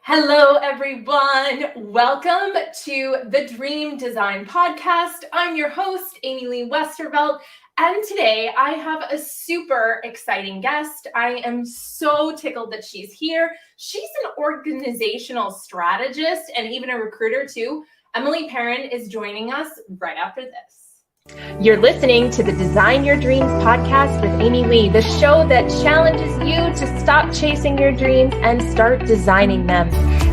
Hello, everyone. Welcome to the Dream Design Podcast. I'm your host, Amy Lee Westervelt, and today I have a super exciting guest. I am so tickled that she's here. She's an organizational strategist and even a recruiter too. Emily Perron is joining us right after this. You're listening to the Design Your Dreams podcast with Amy Lee, the show that challenges you to stop chasing your dreams and start designing them.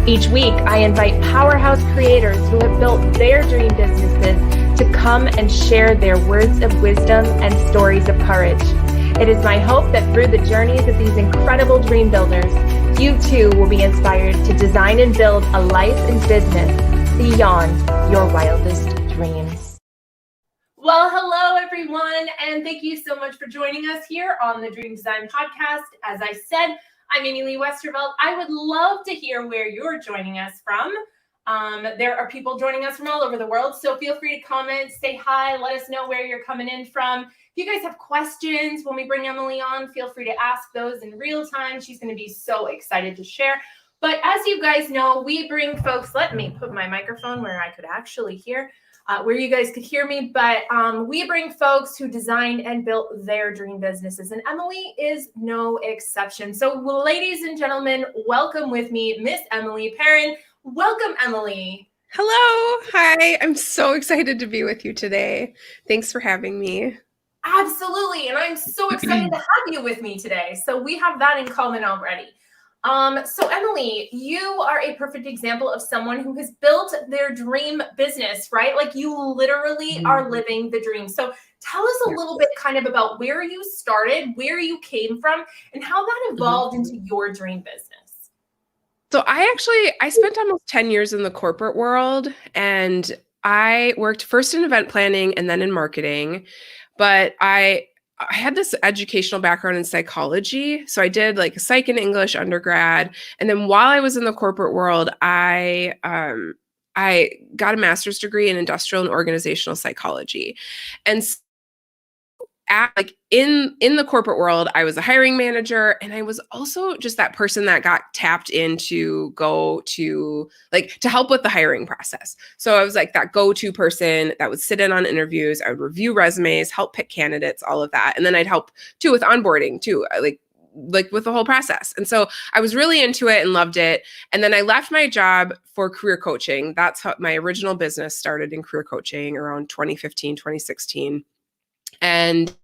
Each week, I invite powerhouse creators who have built their dream businesses to come and share their words of wisdom and stories of courage. It is my hope that through the journeys of these incredible dream builders, you too will be inspired to design and build a life and business beyond your wildest dreams. Well, hello, everyone, and thank you so much for joining us here on the Dream Design Podcast. As I said, I'm Amy Lee Westervelt. I would love to hear where you're joining us from. There are people joining us from all over the world, so feel free to comment, say hi, let us know where you're coming in from. If you guys have questions when we bring Emily on, feel free to ask those in real time. She's going to be so excited to share. But as you guys know, we bring folks, let me put my microphone where I could actually hear, where you guys could hear me, but we bring folks who designed and built their dream businesses, and Emily is no exception. So ladies and gentlemen, welcome with me, Miss Emily Perron. Welcome, Emily. Hello. Hi. I'm so excited to be with you today. Thanks for having me. Absolutely, and I'm so excited to have you with me today. So we have that in common already. So Emily, you are a perfect example of someone who has built their dream business, right? Like you literally are living the dream. So tell us a little bit kind of about where you started, where you came from, and how that evolved into your dream business. So I spent almost 10 years in the corporate world, and I worked first in event planning and then in marketing, but I had this educational background in psychology. So I did like a psych and English undergrad. And then while I was in the corporate world, I got a master's degree in industrial and organizational psychology. And in the corporate world, I was a hiring manager, and I was also just that person that got tapped in to go to to help with the hiring process. So I was like that go-to person that would sit in on interviews. I would review resumes, help pick candidates, all of that. And then I'd help too with onboarding too, like with the whole process. And so I was really into it and loved it. And then I left my job for career coaching. That's how my original business started, in career coaching around 2015, 2016. And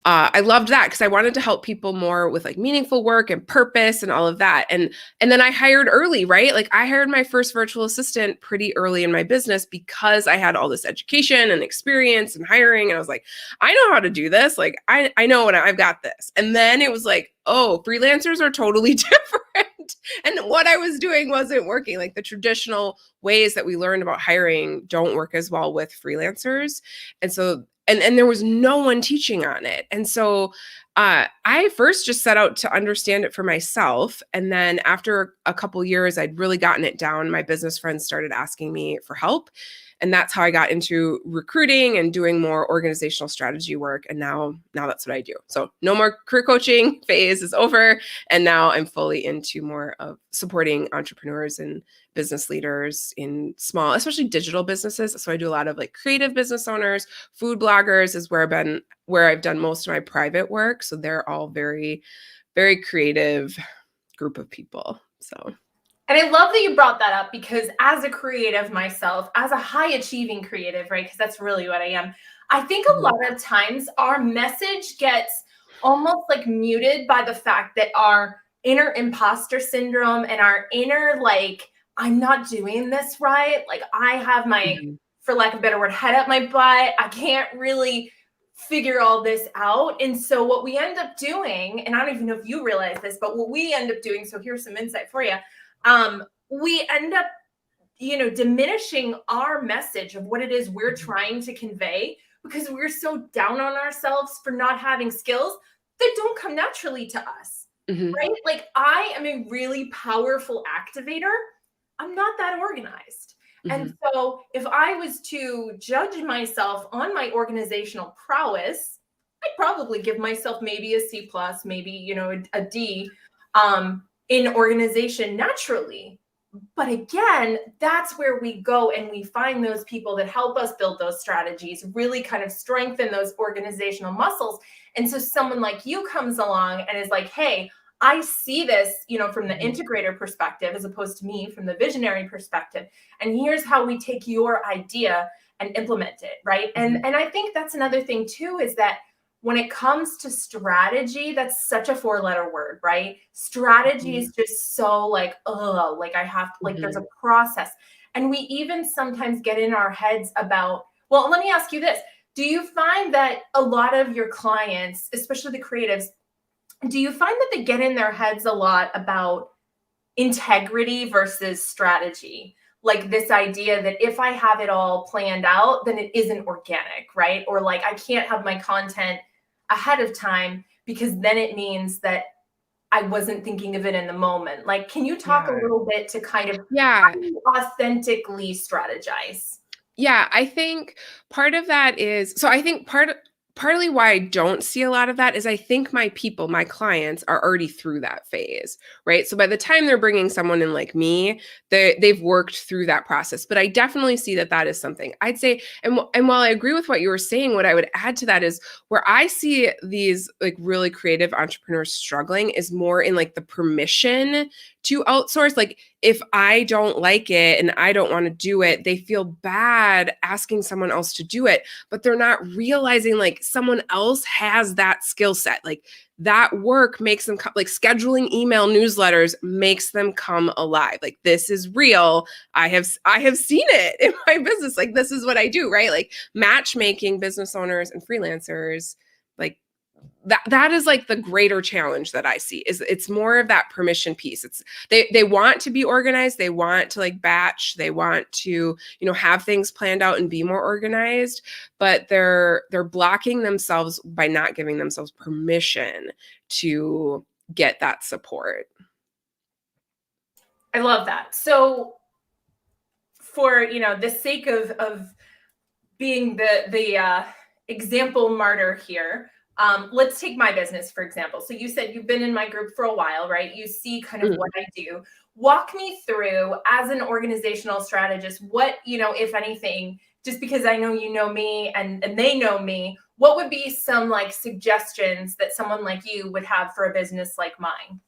I loved that because I wanted to help people more with like meaningful work and purpose and all of that. And then I hired early, right? Like I hired my first virtual assistant pretty early in my business because I had all this education and experience and hiring. And I was like, I know how to do this. Like I know when I've got this. And then it was like, oh, freelancers are totally different. And what I was doing wasn't working. Like the traditional ways that we learned about hiring don't work as well with freelancers. And so And there was no one teaching on it. And so I first just set out to understand it for myself. And then after a couple years, I'd really gotten it down. My business friends started asking me for help. And that's how I got into recruiting and doing more organizational strategy work. And now that's what I do. So no more career coaching phase is over. And now I'm fully into more of supporting entrepreneurs and business leaders in small, especially digital businesses. So I do a lot of like creative business owners, food bloggers is where I've done most of my private work. So they're all very, very creative group of people. So. And I love that you brought that up, because as a creative myself, as a high achieving creative, right? Because that's really what I am. I think a lot of times our message gets almost like muted by the fact that our inner imposter syndrome and our inner, like, I'm not doing this right. Like I have my, for lack of a better word, head up my butt. I can't really figure all this out. And so what we end up doing, and I don't even know if you realize this, but what we end up doing, so here's some insight for you. We end up, diminishing our message of what it is we're trying to convey, because we're so down on ourselves for not having skills that don't come naturally to us, right? Like I am a really powerful activator. I'm not that organized. And so if I was to judge myself on my organizational prowess, I'd probably give myself maybe a C plus, maybe, a D in organization naturally. But again, that's where we go and we find those people that help us build those strategies, really kind of strengthen those organizational muscles. And so someone like you comes along and is like, hey, I see this, from the integrator perspective, as opposed to me from the visionary perspective. And here's how we take your idea and implement it, right? And I think that's another thing too, is that when it comes to strategy, that's such a 4-letter word, right? Strategy is just so like, like I have to, like, there's a process. And we even sometimes get in our heads about, well, let me ask you this. Do you find that a lot of your clients, especially the creatives, do you find that they get in their heads a lot about integrity versus strategy? Like this idea that if I have it all planned out, then it isn't organic, right? Or like I can't have my content ahead of time because then it means that I wasn't thinking of it in the moment. Like, can you talk a little bit to kind of how you authentically strategize? Yeah, I think part of that is, so I think partly why I don't see a lot of that is I think my people, my clients are already through that phase, right? So by the time they're bringing someone in like me, they've worked through that process. But I definitely see that that is something I'd say. And while I agree with what you were saying, what I would add to that is where I see these like really creative entrepreneurs struggling is more in like the permission to outsource. Like if I don't like it and I don't want to do it, they feel bad asking someone else to do it, but they're not realizing like someone else has that skill set. Like that work makes them like scheduling email newsletters makes them come alive. Like this is real. I have seen it in my business. Like this is what I do, right? Like matchmaking business owners and freelancers, like that is like the greater challenge that I see is it's more of that permission piece. It's they want to be organized, they want to like batch, they want to, have things planned out and be more organized, but they're blocking themselves by not giving themselves permission to get that support. I love that. So for, the sake of being the example martyr here, let's take my business, for example. So you said you've been in my group for a while, right? You see kind of what I do. Walk me through, as an organizational strategist, what, if anything, just because I know you know me and they know me, what would be some like suggestions that someone like you would have for a business like mine?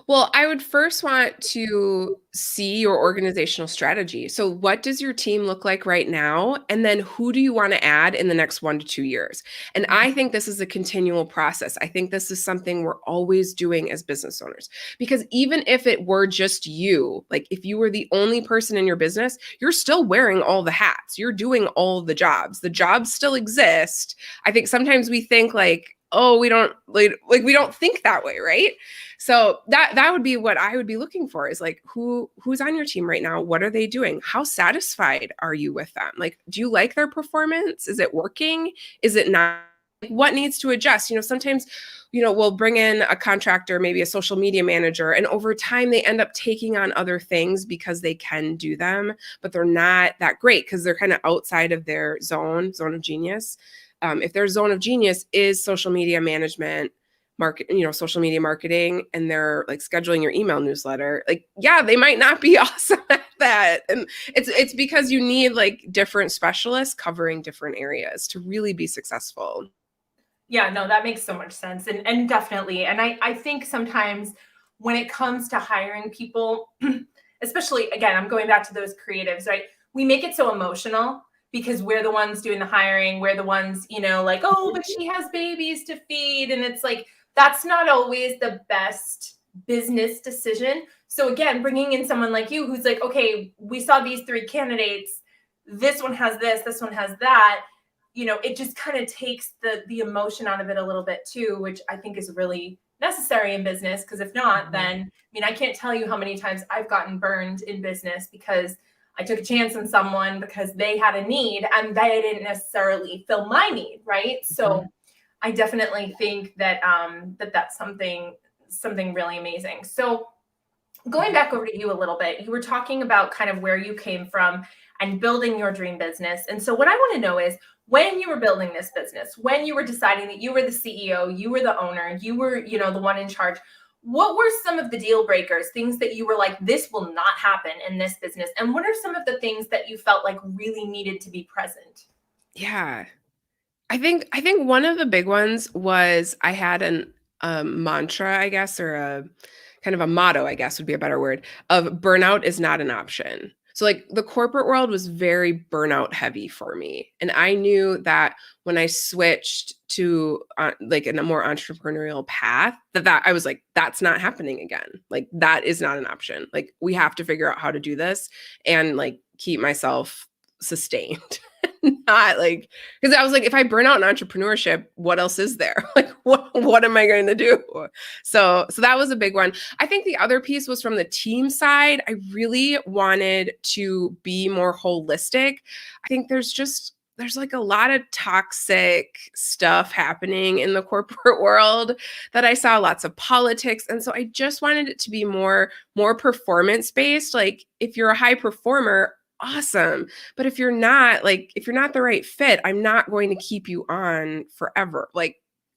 Well, I would first want to see your organizational strategy. So, what does your team look like right now? And then, who do you want to add in the next 1 to 2 years? And I think this is a continual process. I think this is something we're always doing as business owners. Because even if it were just you, like if you were the only person in your business, you're still wearing all the hats, you're doing all the jobs still exist. I think sometimes we think like, oh, we don't like we don't think that way, right? So that would be what I would be looking for is like who's on your team right now? What are they doing? How satisfied are you with them? Like, do you like their performance? Is it working? Is it not? Like, what needs to adjust? Sometimes, we'll bring in a contractor, maybe a social media manager, and over time they end up taking on other things because they can do them, but they're not that great because they're kind of outside of their zone of genius. If their zone of genius is social media management, social media marketing, and they're like scheduling your email newsletter, like, yeah, they might not be awesome at that. And it's because you need like different specialists covering different areas to really be successful. Yeah, no, that makes so much sense. And definitely. And I think sometimes when it comes to hiring people, especially again, I'm going back to those creatives, right? We make it so emotional because we're the ones doing the hiring. We're the ones, like, oh, but she has babies to feed. And it's like, that's not always the best business decision. So again, bringing in someone like you who's like, okay, we saw these 3 candidates. This one has this one has that. It just kind of takes the emotion out of it a little bit too, which I think is really necessary in business. Because if not, then, I can't tell you how many times I've gotten burned in business because I took a chance on someone because they had a need and they didn't necessarily fill my need, right? So I definitely think that that's something really amazing. So going back over to you a little bit, you were talking about kind of where you came from and building your dream business. And so what I want to know is, when you were building this business, when you were deciding that you were the CEO, you were the owner, you were, the one in charge, what were some of the deal breakers, things that you were like, this will not happen in this business? And what are some of the things that you felt like really needed to be present? Yeah. I think one of the big ones was I had an mantra, I guess, or a kind of a motto, I guess would be a better word, of burnout is not an option. So like the corporate world was very burnout heavy for me. And I knew that when I switched to like in a more entrepreneurial path, that I was like, that's not happening again. Like that is not an option. Like we have to figure out how to do this and like keep myself sustained. Not like, because I was like, if I burn out in entrepreneurship, what else is there? Like, what am I going to do? So that was a big one. I think the other piece was from the team side. I really wanted to be more holistic. I think there's like a lot of toxic stuff happening in the corporate world that I saw, lots of politics. And so I just wanted it to be more performance based. Like if you're a high performer, awesome. But if you're not the right fit, I'm not going to keep you on forever. Like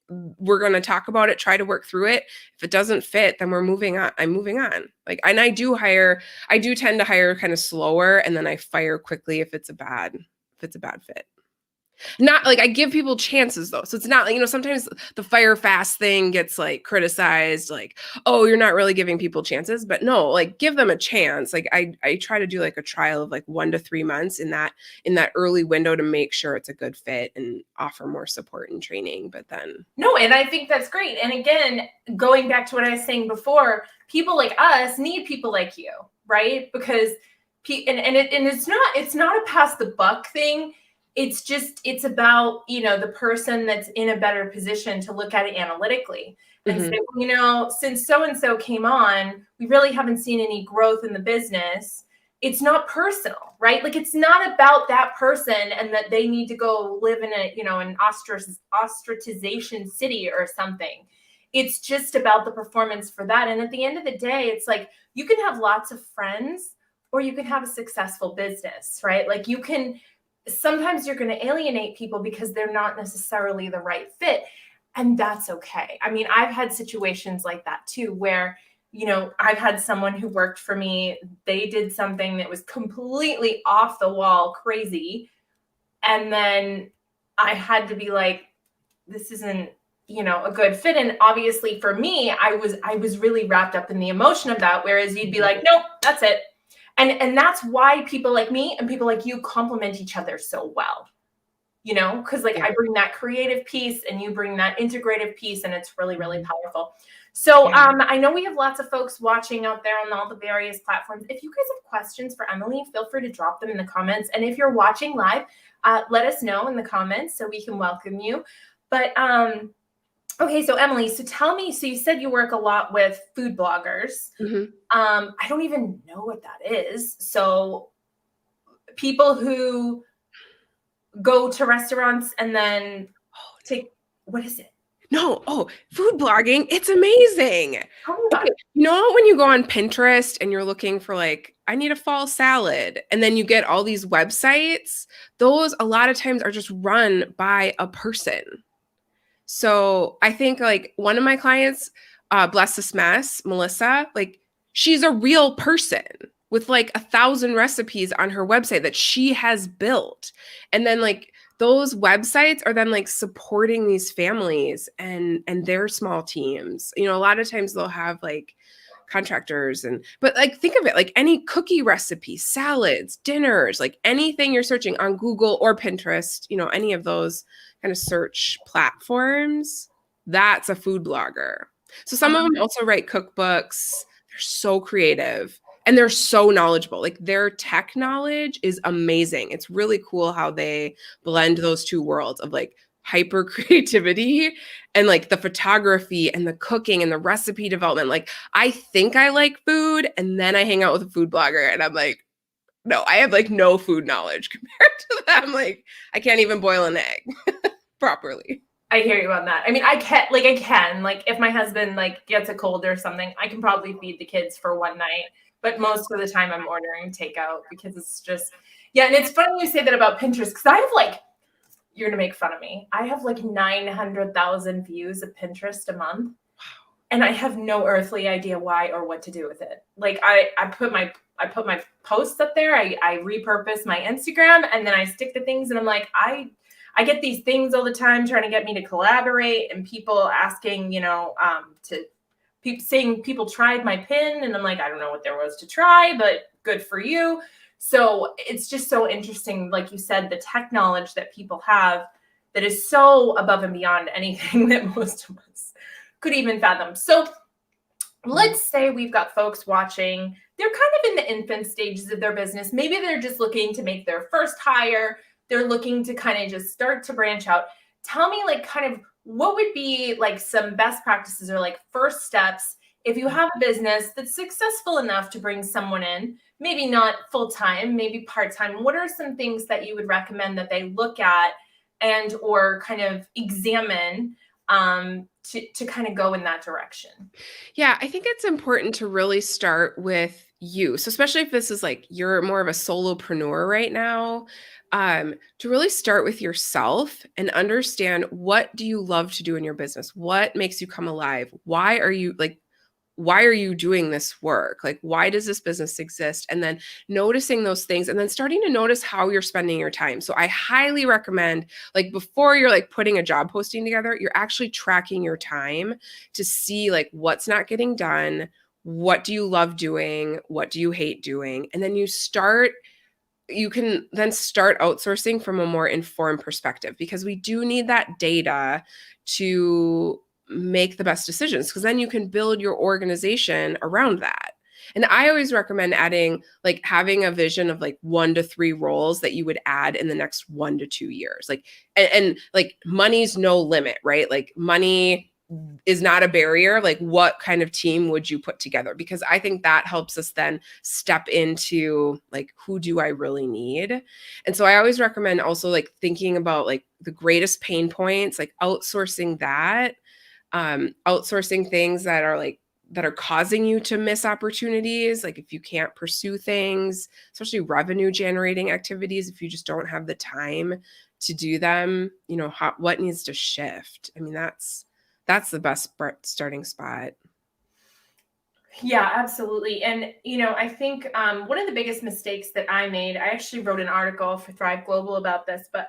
we're going to talk about it, try to work through it. If it doesn't fit, then we're moving on. I'm moving on. Like, and I do tend to hire kind of slower and then I fire quickly if it's a bad fit. Not like I give people chances though. So it's not like, sometimes the fire fast thing gets like criticized, like, oh, you're not really giving people chances. But no, like give them a chance. Like I try to do like a trial of like 1 to 3 months in that early window to make sure it's a good fit and offer more support and training. But then no, and I think that's great. And again, going back to what I was saying before, people like us need people like you, right? Because it's not a pass the buck thing. It's about, the person that's in a better position to look at it analytically and say, since so-and-so came on, we really haven't seen any growth in the business. It's not personal, right? Like it's not about that person and that they need to go live in an ostracization city or something. It's just about the performance for that. And at the end of the day, it's like, you can have lots of friends or you can have a successful business, right? Like sometimes you're going to alienate people because they're not necessarily the right fit. And that's okay. I mean, I've had situations like that too, where, I've had someone who worked for me. They did something that was completely off the wall crazy. And then I had to be like, this isn't, a good fit. And obviously for me, I was really wrapped up in the emotion of that. Whereas you'd be like, nope, that's it. And that's why people like me and people like you complement each other so well, because I bring that creative piece and you bring that integrative piece, and it's really, really powerful. So I know we have lots of folks watching out there on all the various platforms. If you guys have questions for Emily, feel free to drop them in the comments. And if you're watching live, let us know in the comments so we can welcome you. But okay, so Emily, so tell me, so you said you work a lot with food bloggers. mm-hmm. I don't even know what that is. So people who go to restaurants and then what is it? No. Oh, food blogging. It's amazing. Tell me about it. When you go on Pinterest and you're looking for like, I need a fall salad, and then you get all these websites, those a lot of times are just run by a person. So I think like one of my clients, bless this mess, Melissa, like she's a real person with like 1,000 recipes on her website that she has built. And then like those websites are then like supporting these families and their small teams. A lot of times they'll have like contractors but like think of it like any cookie recipe, salads, dinners, like anything you're searching on Google or Pinterest, any of those kind of search platforms, that's a food blogger. So some of them also write cookbooks. They're so creative and they're so knowledgeable. Like their tech knowledge is amazing. It's really cool how they blend those two worlds of like hyper creativity and like the photography and the cooking and the recipe development. Like I think I like food, and then I hang out with a food blogger and I'm like, no, I have like no food knowledge compared to them. Like I can't even boil an egg properly. I hear you on that. I mean, I can, if my husband gets a cold or something, I can probably feed the kids for one night, but most of the time I'm ordering takeout because it's just, and it's funny you say that about Pinterest, because I have you're going to make fun of me. I have 900,000 views of Pinterest a month. and I have no earthly idea why or what to do with it. Like I put my posts up there, I repurpose my Instagram, and then I stick the things, and I'm like, I get these things all the time trying to get me to collaborate, and people asking, saying people tried my pin, and I'm like, I don't know what there was to try, but good for you. So it's just so interesting, like you said, the tech knowledge that people have that is so above and beyond anything that most of us could even fathom. So let's say we've got folks watching, they're kind of in the infant stages of their business. Maybe they're just looking to make their first hire. They're looking to kind of just start to branch out. Tell me, like, kind of what would be like some best practices or like first steps if you have a business that's successful enough to bring someone in, maybe not full-time, maybe part-time. What are some things that you would recommend that they look at and or kind of examine to kind of go in that direction? Yeah, I think it's important to really start with you. So especially if this is like you're more of a solopreneur right now, to really start with yourself and understand, what do you love to do in your business? What makes you come alive? Why are you doing this work? Like, why does this business exist? And then noticing those things, and then starting to notice how you're spending your time. So I highly recommend, like, before you're like putting a job posting together, you're actually tracking your time to see like what's not getting done, what do you love doing, what do you hate doing, and then you can then start outsourcing from a more informed perspective, because we do need that data to make the best decisions, because then you can build your organization around that. And I always recommend adding, like, having a vision of like 1 to 3 roles that you would add in the next 1 to 2 years. Like, and like, money's no limit, right? Like, money is not a barrier. Like, what kind of team would you put together? Because I think that helps us then step into like, who do I really need? And so I always recommend also like thinking about like the greatest pain points, like outsourcing that, outsourcing things that are causing you to miss opportunities. Like, if you can't pursue things, especially revenue generating activities, if you just don't have the time to do them, what needs to shift? I mean, that's the best starting spot. Yeah, absolutely. And, I think one of the biggest mistakes that I made, I actually wrote an article for Thrive Global about this, but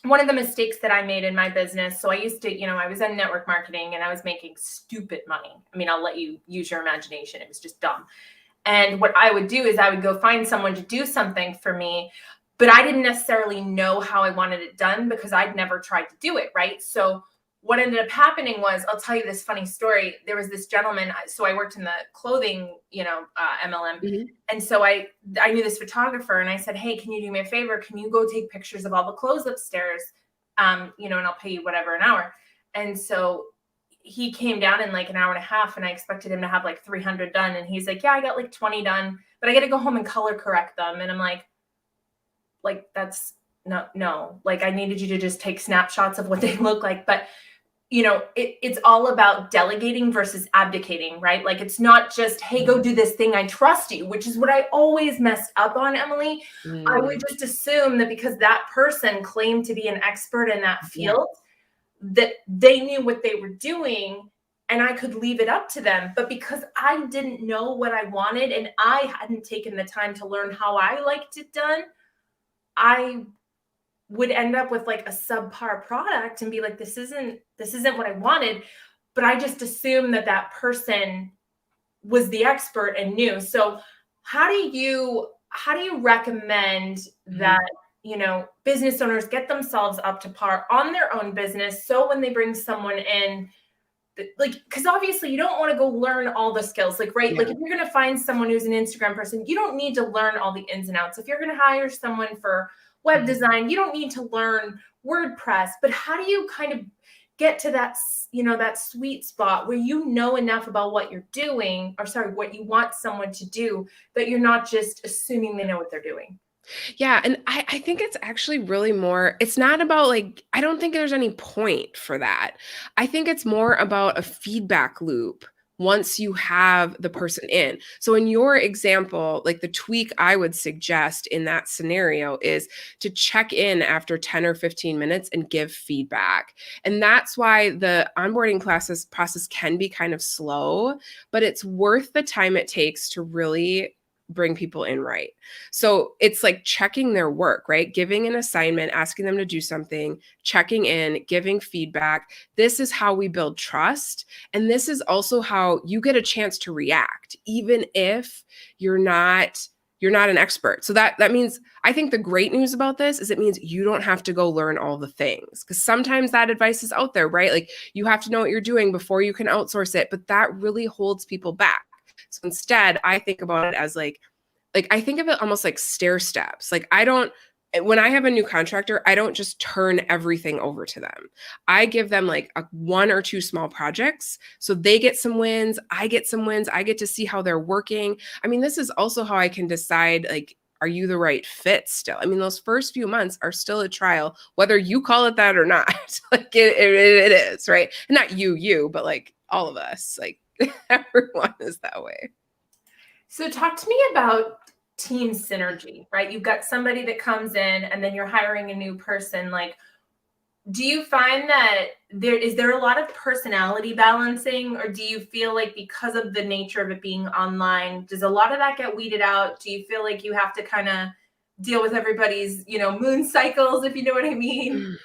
one of the mistakes that I made in my business. So I used to, I was in network marketing and I was making stupid money. I mean, I'll let you use your imagination. It was just dumb. And what I would do is I would go find someone to do something for me, but I didn't necessarily know how I wanted it done because I'd never tried to do it. Right. So what ended up happening was, I'll tell you this funny story. There was this gentleman. So I worked in the clothing, MLM. Mhm. And so I knew this photographer, and I said, hey, can you do me a favor? Can you go take pictures of all the clothes upstairs? And I'll pay you whatever an hour. And so he came down in like an hour and a half, and I expected him to have like 300 done. And he's like, yeah, I got like 20 done, but I got to go home and color correct them. And I'm like, that's no, like, I needed you to just take snapshots of what they look like. But it's all about delegating versus abdicating, right? Like, it's not just, hey, go do this thing, I trust you, which is what I always messed up on, Emily. I would just assume that because that person claimed to be an expert in that Yeah. field, that they knew what they were doing and I could leave it up to them. But because I didn't know what I wanted and I hadn't taken the time to learn how I liked it done, I would end up with like a subpar product and be like, this isn't what I wanted. But I just assumed that person was the expert and knew. So how do you recommend that, business owners get themselves up to par on their own business, so when they bring someone in, like, because obviously you don't want to go learn all the skills, like, right? Yeah. Like, if you're going to find someone who's an Instagram person, you don't need to learn all the ins and outs. If you're going to hire someone for web design, you don't need to learn WordPress. But how do you kind of get to that, that sweet spot where you know enough about what you're doing, or sorry, what you want someone to do, that you're not just assuming they know what they're doing? Yeah, and I think it's actually really more, it's not about like, I don't think there's any point for that. I think it's more about a feedback loop once you have the person in. So in your example, like the tweak I would suggest in that scenario is to check in after 10 or 15 minutes and give feedback. And that's why the onboarding process can be kind of slow, but it's worth the time it takes to really bring people in right. So it's like checking their work, right? Giving an assignment, asking them to do something, checking in, giving feedback. This is how we build trust. And this is also how you get a chance to react, even if you're not an expert. So that means, I think the great news about this is it means you don't have to go learn all the things, because sometimes that advice is out there, right? Like you have to know what you're doing before you can outsource it, but that really holds people back. So instead, I think about it as like I think of it almost like stair steps. Like when I have a new contractor, I don't just turn everything over to them. I give them like one or two small projects so they get some wins, I get some wins, I get to see how they're working. I mean, this is also how I can decide, like, are you the right fit still? I mean, those first few months are still a trial, whether you call it that or not. Like it is, right? And not you, but like all of us, like everyone is that way. So talk to me about team synergy, right? You've got somebody that comes in and then you're hiring a new person. Like, do you find that is there a lot of personality balancing, or do you feel like because of the nature of it being online, does a lot of that get weeded out? Do you feel like you have to kind of deal with everybody's, moon cycles, if you know what I mean?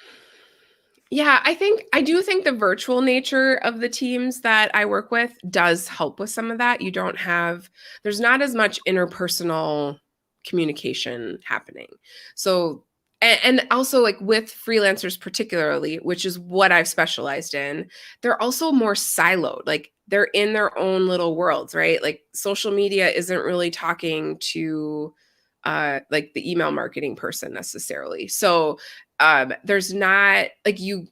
Yeah, I do think the virtual nature of the teams that I work with does help with some of that. There's not as much interpersonal communication happening. So, and also like with freelancers particularly, which is what I've specialized in, they're also more siloed. Like they're in their own little worlds, right? Like social media isn't really talking to like the email marketing person necessarily. So there's not like you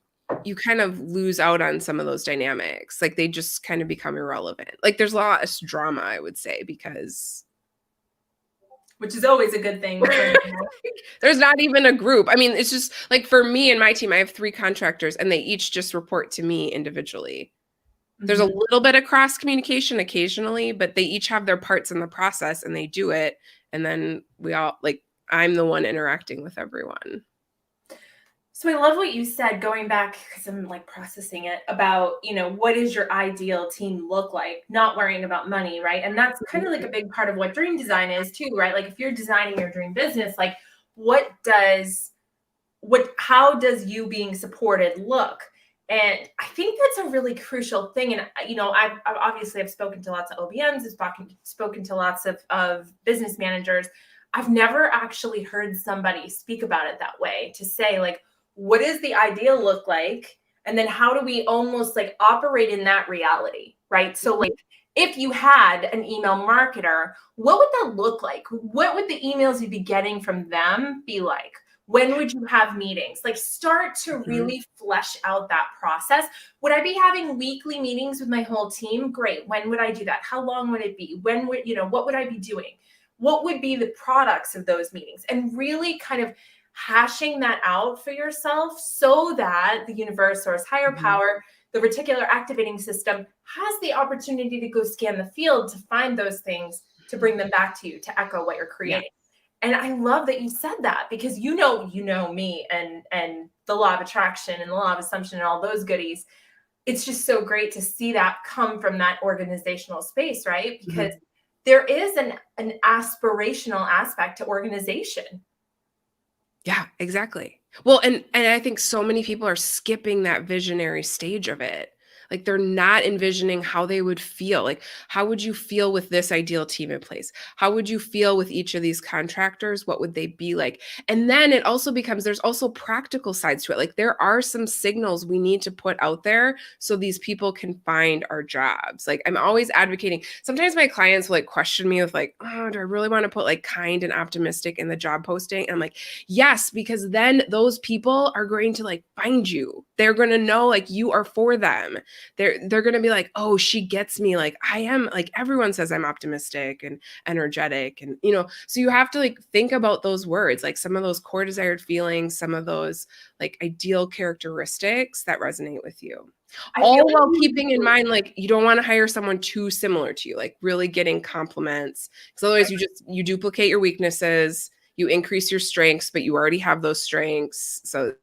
kind of lose out on some of those dynamics. Like they just kind of become irrelevant. Like there's a lot less drama, I would say, because which is always a good thing. There's not even a group. I mean, it's just like for me and my team, I have 3 contractors and they each just report to me individually. There's a little bit of cross communication occasionally, but they each have their parts in the process and they do it. And then I'm the one interacting with everyone. So I love what you said, going back, because I'm like processing it, about, what does your ideal team look like? Not worrying about money, right? And that's kind of like a big part of what dream design is too, right? Like if you're designing your dream business, like how does you being supported look? And I think that's a really crucial thing. And, I've spoken to lots of OBMs, I've spoken to lots of business managers. I've never actually heard somebody speak about it that way, to say like, what does the ideal look like? And then how do we almost like operate in that reality, right? So like if you had an email marketer, what would that look like? What would the emails you'd be getting from them be like? When would you have meetings? Like start to really flesh out that process. Would I be having weekly meetings with my whole team? Great. When would I do that? How long would it be? What would I be doing? What would be the products of those meetings? And really kind of hashing that out for yourself so that the universe, or its higher power, the reticular activating system, has the opportunity to go scan the field to find those things, to bring them back to you, to echo what you're creating. Yeah. And I love that you said that, because you know me and the law of attraction and the law of assumption and all those goodies. It's just so great to see that come from that organizational space, right? Because there is an aspirational aspect to organization. Yeah, exactly. Well, and I think so many people are skipping that visionary stage of it. Like they're not envisioning how they would feel. Like, how would you feel with this ideal team in place? How would you feel with each of these contractors? What would they be like? And then it also becomes, there's also practical sides to it. Like there are some signals we need to put out there so these people can find our jobs. Like I'm always advocating. Sometimes my clients will like question me with like, oh, do I really want to put like kind and optimistic in the job posting? And I'm like, yes, because then those people are going to like find you. They're going to know like you are for them. they're going to be like, oh, she gets me. Like I am, like everyone says I'm optimistic and energetic. And, so you have to like think about those words, like some of those core desired feelings, some of those like ideal characteristics that resonate with you. I feel All like while keeping in mind, like you don't want to hire someone too similar to you, like really getting compliments. Because otherwise you duplicate your weaknesses, you increase your strengths, but you already have those strengths. So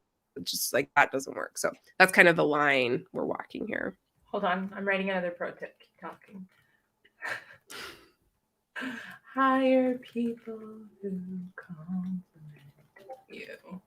just like that doesn't work. So that's kind of the line we're walking here. Hold on, I'm writing another pro tip. Keep talking. Hire people who compliment you.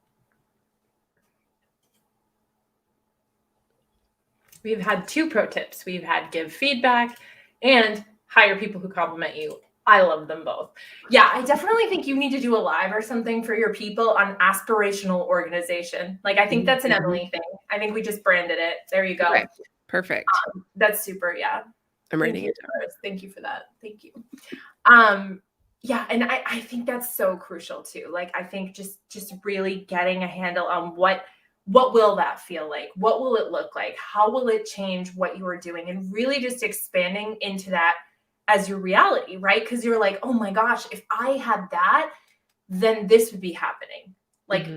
We've had 2 pro tips. We've had give feedback and hire people who compliment you. I love them both. Yeah, I definitely think you need to do a live or something for your people on aspirational organization. Like, I think that's an Emily thing. I think we just branded it. There you go. Okay. Perfect. That's super. Yeah. I'm writing it down. Thank you for that. Thank you. Yeah, and I think that's so crucial too. Like, I think just really getting a handle on what will that feel like? What will it look like? How will it change what you are doing? And really just expanding into that as your reality, right? Because you're like, oh my gosh, if I had that, then this would be happening. Like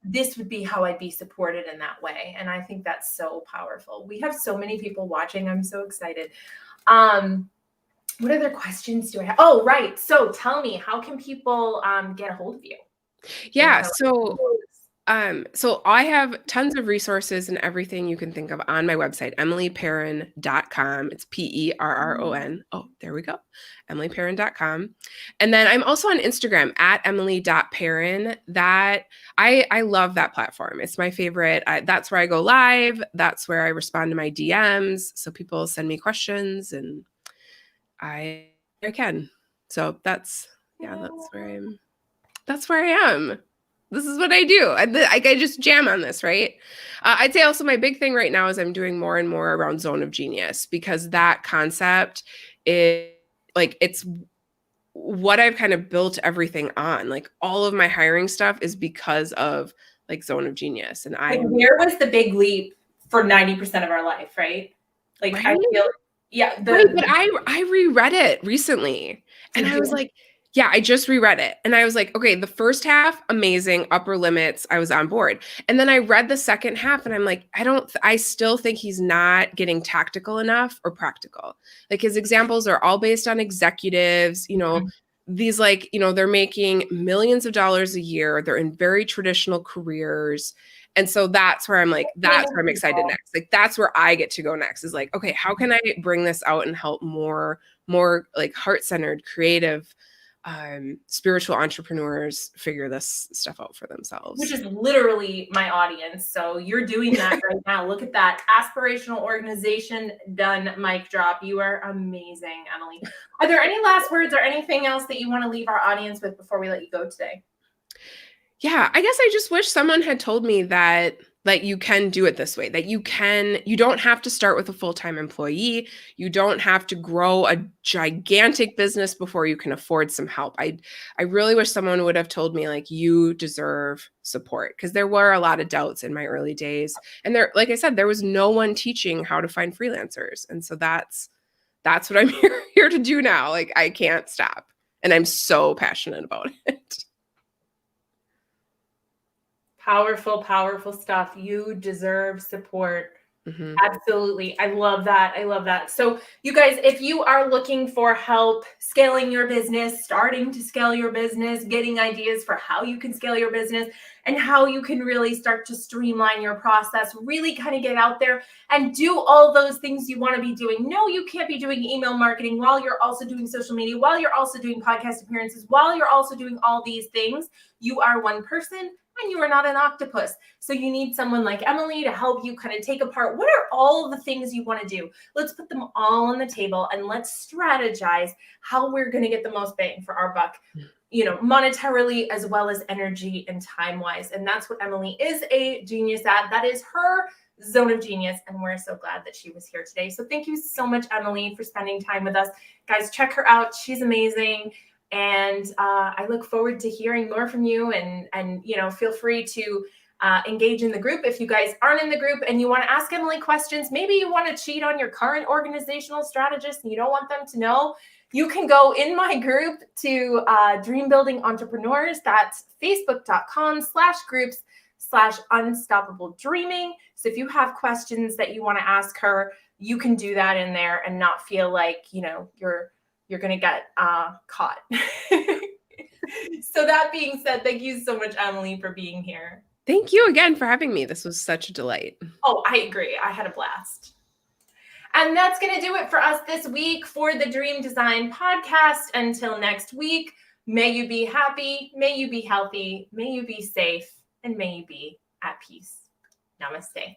this would be how I'd be supported in that way. And I think that's so powerful. We have so many people watching. I'm so excited. What other questions do I have? Oh, right. So tell me, how can people get a hold of you? Yeah. So I have tons of resources and everything you can think of on my website, emilyperron.com. It's Perron. Oh, there we go. emilyperron.com. And then I'm also on Instagram at emily.perron. That I love that platform. It's my favorite. That's where I go live. That's where I respond to my DMs. So people send me questions and I can. So that's where I am. This is what I do. I just jam on this, right? I'd say also my big thing right now is I'm doing more and more around zone of genius, because that concept is like, it's what I've kind of built everything on. Like all of my hiring stuff is because of like zone of genius. And where was the big leap for 90% of our life, right? Like right? I feel, yeah. But I reread it recently and I was like, yeah, I just reread it. And I was like, okay, the first half, amazing, upper limits, I was on board. And then I read the second half and I'm like, I still think he's not getting tactical enough or practical. Like his examples are all based on executives, these like, they're making millions of dollars a year. They're in very traditional careers. And so that's where I'm like, that's where I'm excited next. Like, that's where I get to go next is like, okay, how can I bring this out and help more like heart-centered, creative, spiritual entrepreneurs figure this stuff out for themselves. Which is literally my audience. So you're doing that right now. Look at that. Aspirational organization done. Mic drop. You are amazing, Emily. Are there any last words or anything else that you want to leave our audience with before we let you go today? Yeah, I guess I just wish someone had told me that you can do it this way, that you don't have to start with a full-time employee. You don't have to grow a gigantic business before you can afford some help. I really wish someone would have told me like, you deserve support, because there were a lot of doubts in my early days. And there, like I said, there was no one teaching how to find freelancers. And so that's what I'm here to do now. Like I can't stop. And I'm so passionate about it. Powerful, powerful stuff. You deserve support. Absolutely. I love that. I love that. So you guys, if you are looking for help scaling your business, starting to scale your business, getting ideas for how you can scale your business and how you can really start to streamline your process, really kind of get out there and do all those things you want to be doing. No, you can't be doing email marketing while you're also doing social media, while you're also doing podcast appearances, while you're also doing all these things. You are one person. And you are not an octopus. So you need someone like Emily to help you kind of take apart what are all the things you want to do. Let's put them all on the table and let's strategize how we're going to get the most bang for our buck, monetarily as well as energy and time-wise. And that's what Emily is a genius at. That is her zone of genius. And we're so glad that she was here today. So thank you so much, Emily, for spending time with us. Guys, check her out. She's amazing. And I look forward to hearing more from you and feel free to engage in the group. If you guys aren't in the group and you want to ask Emily questions, maybe you want to cheat on your current organizational strategist and you don't want them to know, you can go in my group to Dream Building Entrepreneurs. That's facebook.com/groups/unstoppable dreaming. So if you have questions that you want to ask her, you can do that in there and not feel like, you're going to get caught. So that being said, thank you so much, Emily, for being here. Thank you again for having me. This was such a delight. Oh, I agree. I had a blast. And that's going to do it for us this week for the Dream Design Podcast. Until next week, may you be happy, may you be healthy, may you be safe, and may you be at peace. Namaste.